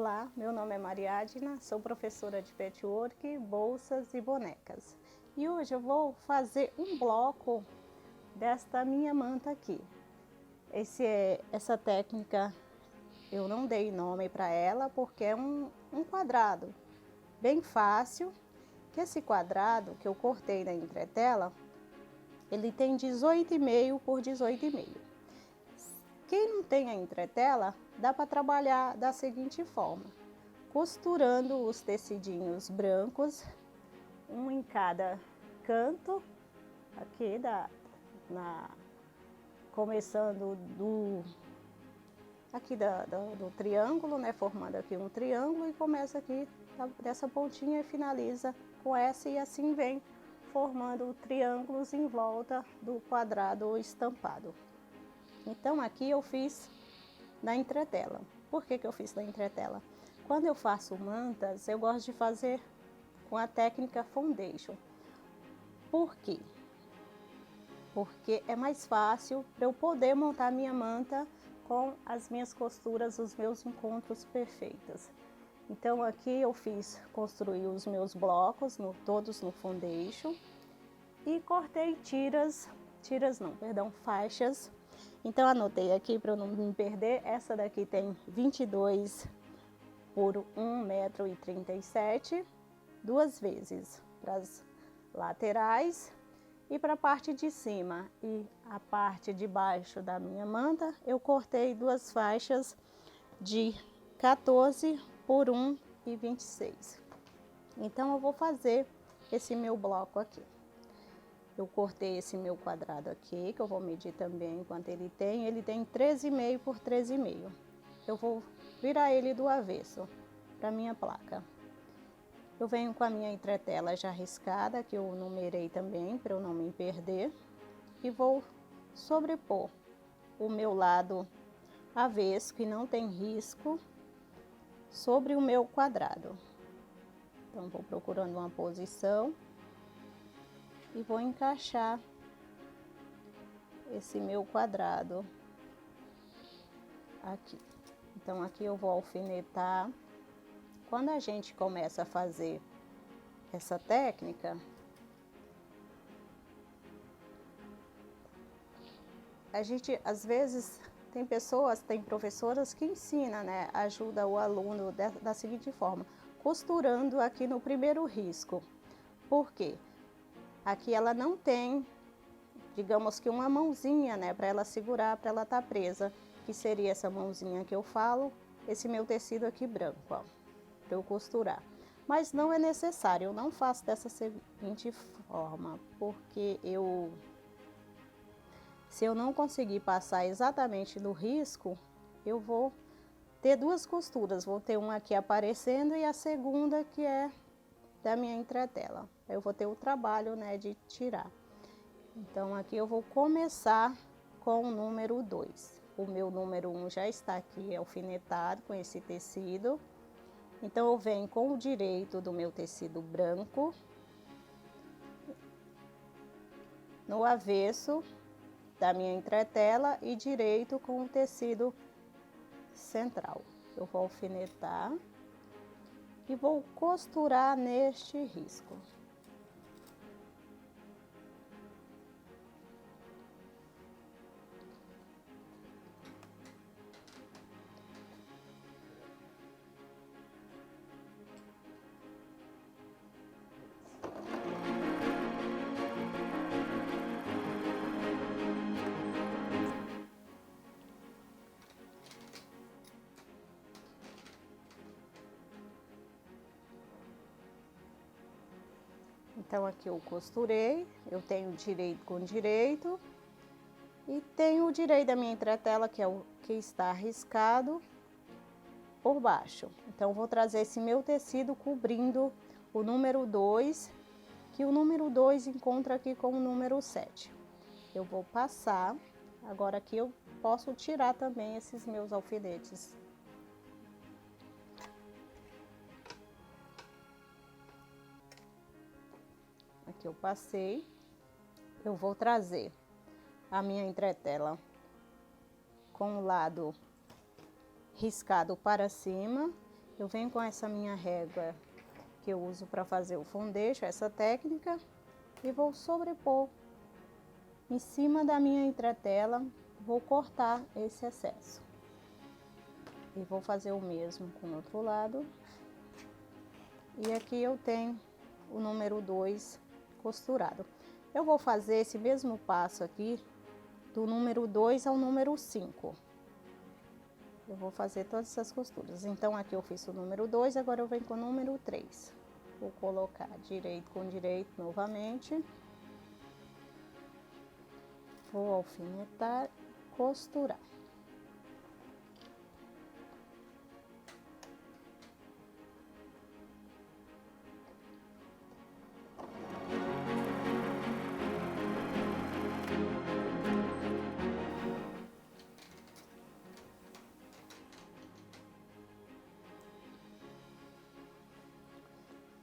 Olá, meu nome é Mariadna, sou professora de patchwork, bolsas e bonecas. E hoje eu vou fazer um bloco desta minha manta aqui. Essa técnica eu não dei nome para ela porque é um quadrado bem fácil. Que esse quadrado que eu cortei na entretela, ele tem 18,5 por 18,5. Quem não tem a entretela, dá para trabalhar da seguinte forma: costurando os tecidinhos brancos, um em cada canto, aqui começando do triângulo, né, formando aqui um triângulo, e começa aqui dessa pontinha e finaliza com essa, e assim vem formando triângulos em volta do quadrado estampado. Então aqui eu fiz na entretela. Por que eu fiz na entretela? Quando eu faço mantas, eu gosto de fazer com a técnica foundation. Por quê? Porque é mais fácil para eu poder montar minha manta com as minhas costuras, os meus encontros perfeitos. Então aqui eu construí os meus blocos, todos no foundation, e cortei faixas. Então anotei aqui para eu não me perder. Essa daqui tem 22 por 1,37 m, duas vezes para as laterais e para a parte de cima. E a parte de baixo da minha manta eu cortei duas faixas de 14 por 1,26. Então eu vou fazer esse meu bloco aqui. Eu cortei esse meu quadrado aqui, que eu vou medir também quanto ele tem. Ele tem 13,5 por 13,5. Eu vou virar ele do avesso para minha placa. Eu venho com a minha entretela já riscada, que eu numerei também para eu não me perder. E vou sobrepor o meu lado avesso, que não tem risco, sobre o meu quadrado. Então vou procurando uma posição e vou encaixar esse meu quadrado aqui. Então aqui eu vou alfinetar. Quando a gente começa a fazer essa técnica, a gente às vezes tem professoras que ensinam, né, ajuda o aluno da seguinte forma: costurando aqui no primeiro risco. Por quê? Aqui ela não tem, digamos que uma mãozinha, né, para ela segurar, para ela estar presa, que seria essa mãozinha que eu falo, esse meu tecido aqui branco, ó, para eu costurar. Mas não é necessário, eu não faço dessa seguinte forma, porque se eu não conseguir passar exatamente no risco, eu vou ter duas costuras, vou ter uma aqui aparecendo e a segunda que é da minha entretela. Eu vou ter o trabalho, né, de tirar. Então aqui eu vou começar com o número 2. O meu número 1 já está aqui alfinetado com esse tecido. Então eu venho com o direito do meu tecido branco no avesso da minha entretela e direito com o tecido central. Eu vou alfinetar e vou costurar neste risco. Então aqui eu costurei, eu tenho direito com direito e tenho o direito da minha entretela, que é o que está riscado por baixo. Então vou trazer esse meu tecido cobrindo o número 2, que o número 2 encontra aqui com o número 7. Eu vou passar, agora aqui eu posso tirar também esses meus alfinetes. Aqui eu passei, eu vou trazer a minha entretela com o lado riscado para cima eu venho com essa minha régua que eu uso para fazer o foundation, essa técnica, e vou sobrepor em cima da minha entretela, vou cortar esse excesso. E vou fazer o mesmo com o outro lado. E aqui eu tenho o número 2 costurado. Eu vou fazer esse mesmo passo aqui, do número 2 ao número 5. Eu vou fazer todas essas costuras. Então, aqui eu fiz o número 2, agora eu venho com o número 3. Vou colocar direito com direito novamente. Vou alfinetar, costurar.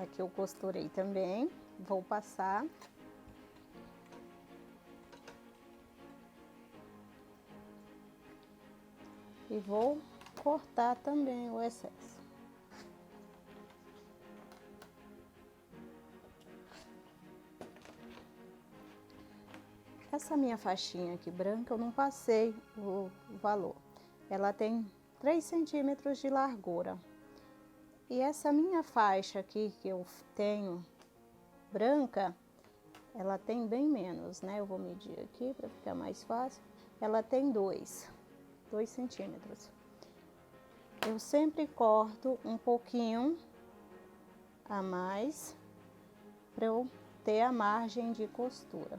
Aqui eu costurei também, vou passar. E vou cortar também o excesso. Essa minha faixinha aqui branca, eu não passei o valor. Ela tem 3 centímetros de largura. E essa minha faixa aqui que eu tenho branca, ela tem bem menos, né? Eu vou medir aqui para ficar mais fácil. Ela tem 2 centímetros. Eu sempre corto um pouquinho a mais para eu ter a margem de costura.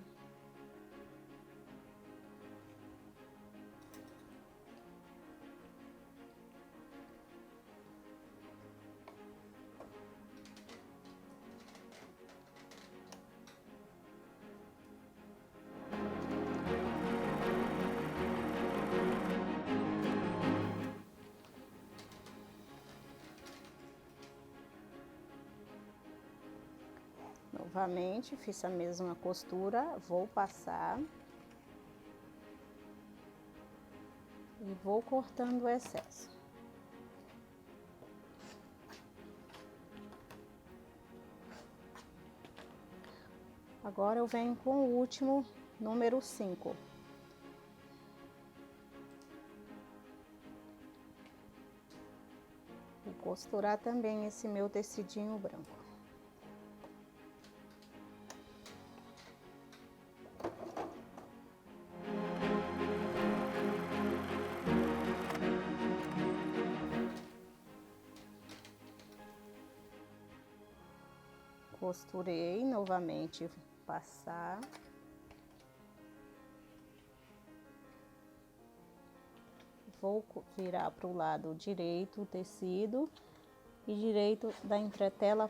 Novamente, fiz a mesma costura, vou passar e vou cortando o excesso. Agora eu venho com o último, número 5. Vou costurar também esse meu tecidinho branco. Costurei, novamente passar. Vou virar para o lado direito o tecido e direito da entretela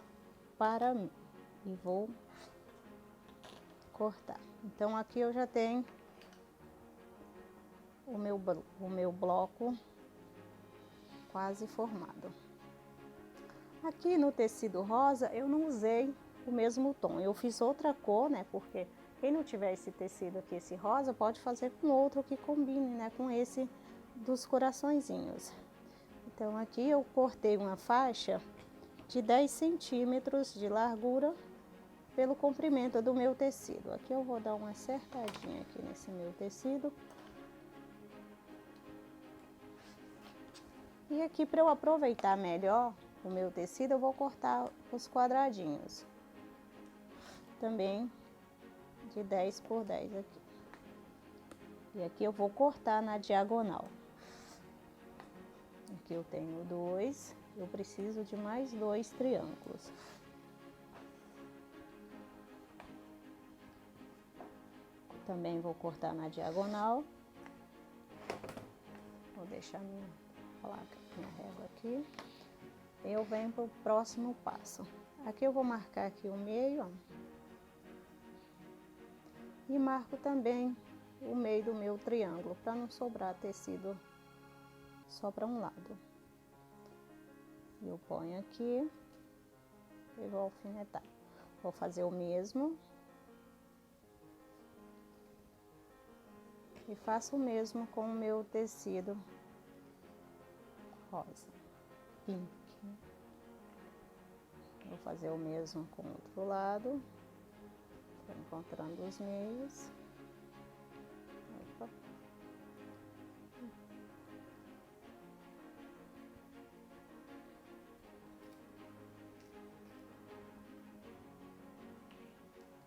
para mim. E vou cortar. Então, aqui eu já tenho o meu bloco quase formado. Aqui no tecido rosa, eu não usei o mesmo tom. Eu fiz outra cor, né? Porque quem não tiver esse tecido aqui, esse rosa, pode fazer com outro que combine, né? Com esse dos coraçõezinhos. Então, aqui eu cortei uma faixa de 10 centímetros de largura pelo comprimento do meu tecido. Aqui eu vou dar uma acertadinha aqui nesse meu tecido. E aqui, para eu aproveitar melhor o meu tecido, eu vou cortar os quadradinhos. Também de 10 por 10 aqui. E aqui eu vou cortar na diagonal. Aqui eu tenho 2, eu preciso de mais 2 triângulos. Também vou cortar na diagonal. Vou deixar minha placa, minha régua aqui. Eu venho para o próximo passo. Aqui eu vou marcar aqui o meio, ó. E marco também o meio do meu triângulo, para não sobrar tecido só para um lado. Eu ponho aqui e vou alfinetar. Vou fazer o mesmo. E faço o mesmo com o meu tecido rosa, pink. Vou fazer o mesmo com o outro lado. Tô encontrando os meios. Opa.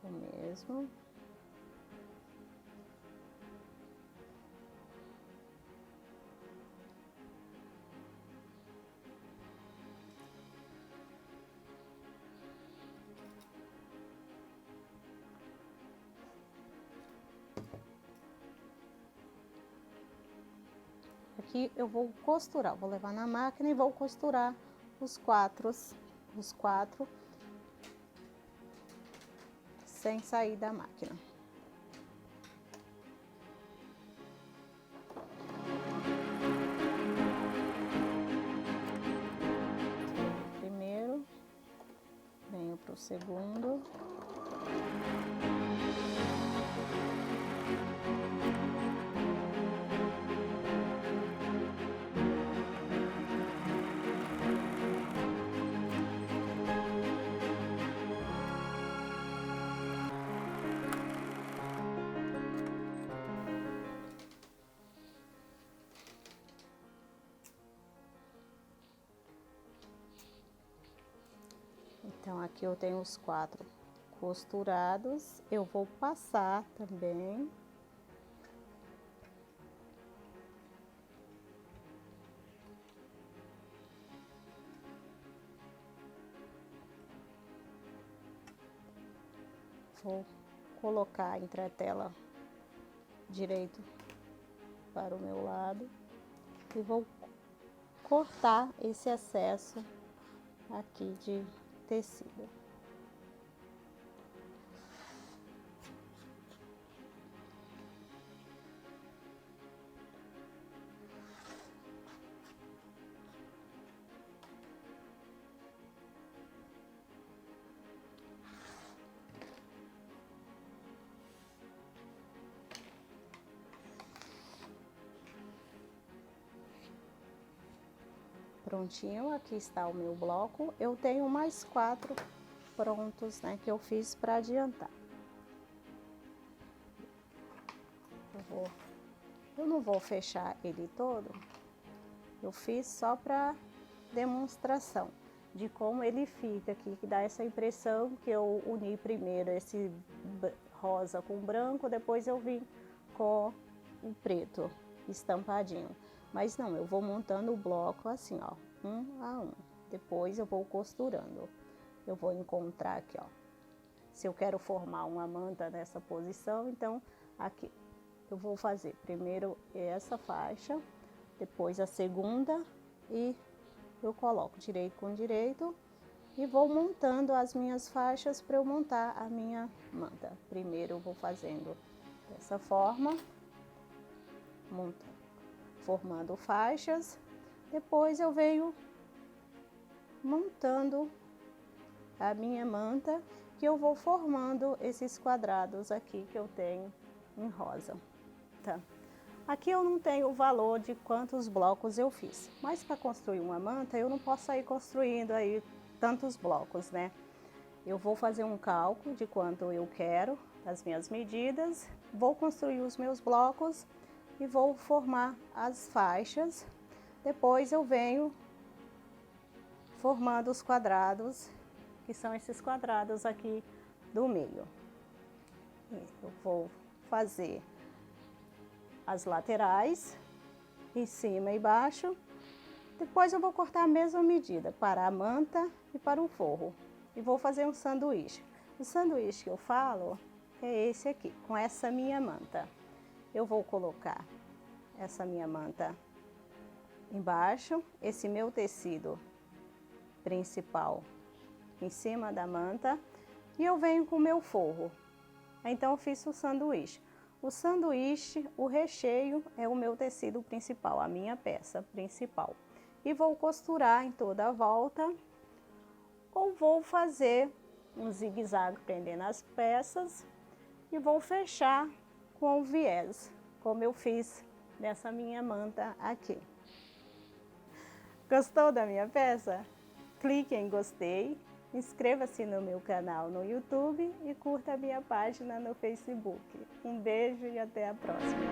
O mesmo. Aqui eu vou costurar, vou levar na máquina e vou costurar os quatro sem sair da máquina. Primeiro, venho pro segundo. Então, aqui eu tenho os quatro costurados, eu vou passar também. Vou colocar a entretela direito para o meu lado e vou cortar esse excesso aqui de tecido. Prontinho, aqui está o meu bloco. Eu tenho mais 4 prontos, né, que eu fiz para adiantar. Eu não vou fechar ele todo. Eu fiz só para demonstração de como ele fica aqui, que dá essa impressão que eu uni primeiro esse rosa com branco, depois eu vim com o preto estampadinho. Mas não, eu vou montando o bloco assim, ó, um a um. Depois eu vou costurando. Eu vou encontrar aqui, ó. Se eu quero formar uma manta nessa posição, então aqui eu vou fazer primeiro essa faixa, depois a segunda e eu coloco direito com direito e vou montando as minhas faixas para eu montar a minha manta. Primeiro eu vou fazendo dessa forma, formando faixas, depois eu venho montando a minha manta, que eu vou formando esses quadrados aqui que eu tenho em rosa. Tá. Aqui eu não tenho o valor de quantos blocos eu fiz, mas para construir uma manta eu não posso sair construindo aí tantos blocos, né? Eu vou fazer um cálculo de quanto eu quero, as minhas medidas, vou construir os meus blocos e vou formar as faixas. Depois eu venho formando os quadrados, que são esses quadrados aqui do meio. Eu vou fazer as laterais, em cima e baixo. Depois eu vou cortar a mesma medida para a manta e para o forro. E vou fazer um sanduíche. O sanduíche que eu falo é esse aqui, com essa minha manta. Eu vou colocar essa minha manta embaixo, esse meu tecido principal em cima da manta e eu venho com o meu forro. Então eu fiz o sanduíche. O sanduíche, o recheio é o meu tecido principal, a minha peça principal. E vou costurar em toda a volta ou vou fazer um zigue-zague prendendo as peças e vou fechar com o viés, como eu fiz nessa minha manta aqui. Gostou da minha peça? Clique em gostei, Inscreva-se no meu canal no YouTube e curta a minha página no Facebook. Um beijo e até a próxima!